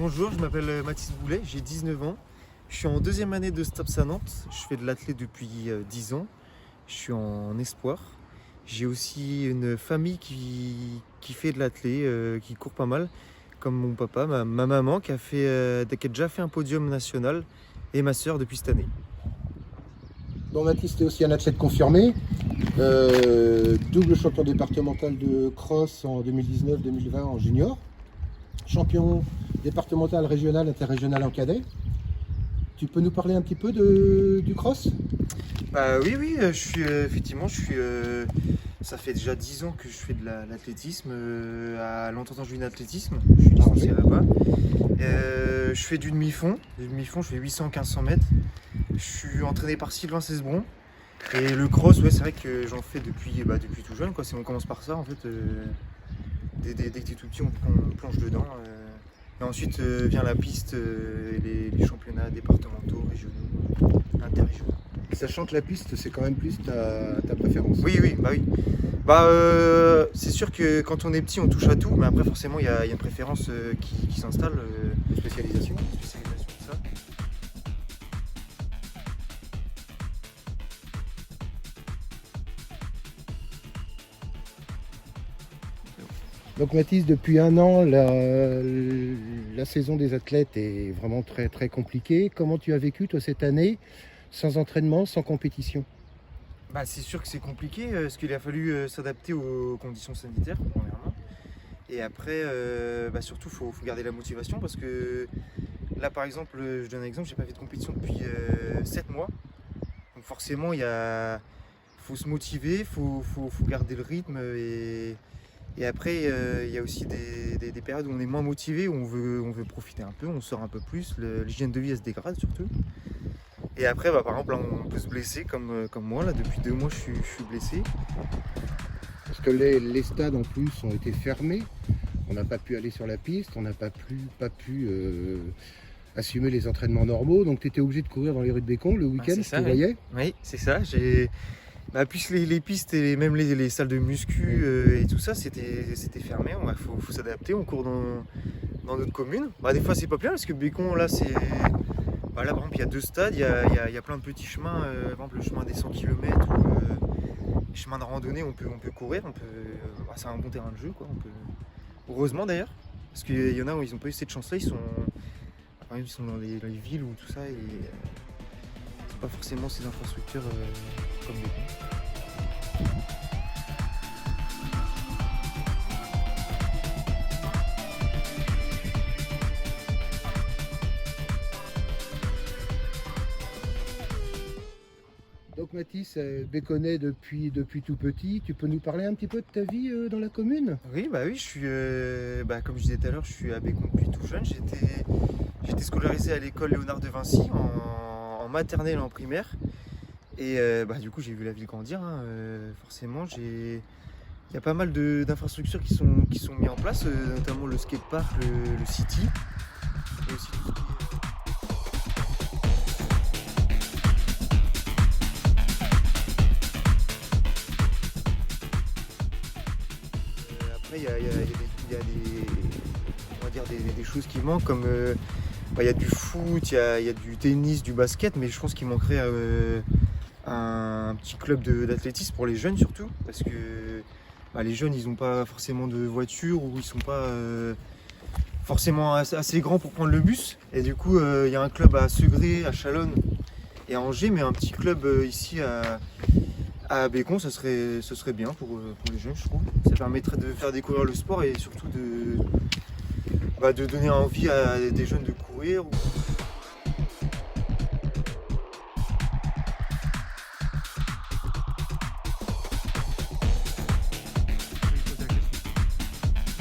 Bonjour, je m'appelle Mathis Boulet, j'ai 19 ans. Je suis en deuxième année de STAPS à Nantes. Je fais de l'athlé depuis 10 ans. Je suis en espoir. J'ai aussi une famille qui fait de l'athlé, qui court pas mal, comme mon papa, ma maman qui a déjà fait un podium national et ma sœur depuis cette année. Bon, Mathis, tu es aussi un athlète confirmé, double champion départemental de cross en 2019-2020 en junior, champion départemental, régional, interrégional en cadet. Tu peux nous parler un petit peu du cross? Oui, ça fait déjà 10 ans que je fais de l'athlétisme, à l'entente juin d'athlétisme, je suis licencié là-bas. Je fais du demi-fond, je fais 800-1500 mètres. Je suis entraîné par Sylvain Cesbron. Et le cross, ouais, c'est vrai que j'en fais depuis tout jeune, quoi. On commence par ça, en fait. Dès que tu es tout petit, on plonge dedans. Et ensuite vient la piste, les championnats départementaux, régionaux, interrégionaux. Sachant que la piste, c'est quand même plus ta préférence. Oui. C'est sûr que quand on est petit, on touche à tout, mais après, forcément, il y a une préférence qui s'installe. Spécialisation. C'est ça. Donc Mathis, depuis un an, la saison des athlètes est vraiment très très compliquée. Comment tu as vécu toi cette année, sans entraînement, sans compétition? C'est sûr que c'est compliqué, parce qu'il a fallu s'adapter aux conditions sanitaires, premièrement. Et après, surtout, faut garder la motivation, parce que là, par exemple, je donne un exemple, j'ai pas fait de compétition depuis 7 mois. Donc forcément, faut se motiver, faut garder le rythme. Et après, il y a aussi des périodes où on est moins motivé, où on veut profiter un peu, on sort un peu plus, l'hygiène de vie elle se dégrade surtout. Et après, par exemple, là, on peut se blesser comme moi, là, depuis 2 mois je suis blessé. Parce que les stades en plus ont été fermés, on n'a pas pu aller sur la piste, on n'a pas pu assumer les entraînements normaux, donc tu étais obligé de courir dans les rues de Bécon le week-end, je te voyais. Oui, c'est ça. Plus les pistes et même les salles de muscu et tout ça, c'était fermé. Faut s'adapter. On court dans notre commune. Des fois, c'est pas bien parce que Bécon, là, c'est. Là, par exemple, il y a 2 stades. Il y a plein de petits chemins. Par exemple, le chemin des 100 km ou les chemins de randonnée, on peut courir. C'est un bon terrain de jeu, quoi. Heureusement d'ailleurs, parce qu'il y en a où ils n'ont pas eu cette chance-là. Ils sont dans les villes ou tout ça. Et c'est pas forcément ces infrastructures comme Bécon. Donc Mathis, Béconnais depuis tout petit, tu peux nous parler un petit peu de ta vie dans la commune? Oui, je suis, comme je disais tout à l'heure, je suis à Bécon depuis tout jeune. J'étais scolarisé à l'école Léonard de Vinci en maternelle et en primaire. Et du coup, j'ai vu la ville grandir, hein. Forcément, il y a pas mal d'infrastructures qui sont mises en place, notamment le skatepark, le City. Et aussi tout ce qui est, Après, il y a on va dire des choses qui manquent, comme il y a du foot, il y a du tennis, du basket, mais je pense qu'il manquerait un petit club d'athlétisme pour les jeunes surtout, parce que les jeunes ils n'ont pas forcément de voiture ou ils sont pas forcément assez grands pour prendre le bus. Et du coup, il y a un club à Segré, à Chalonnes et à Angers, mais un petit club ici à Bécon, ça serait bien pour les jeunes, je trouve. Ça permettrait de faire découvrir le sport et surtout de donner envie à des jeunes de courir.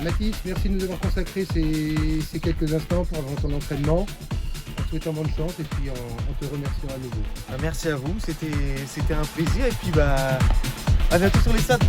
Mathis, merci de nous avoir consacré ces quelques instants pour ton entraînement. En te souhaitant bonne chance et puis on te remerciera à nouveau. Merci à vous, c'était un plaisir et puis à bientôt sur les stades.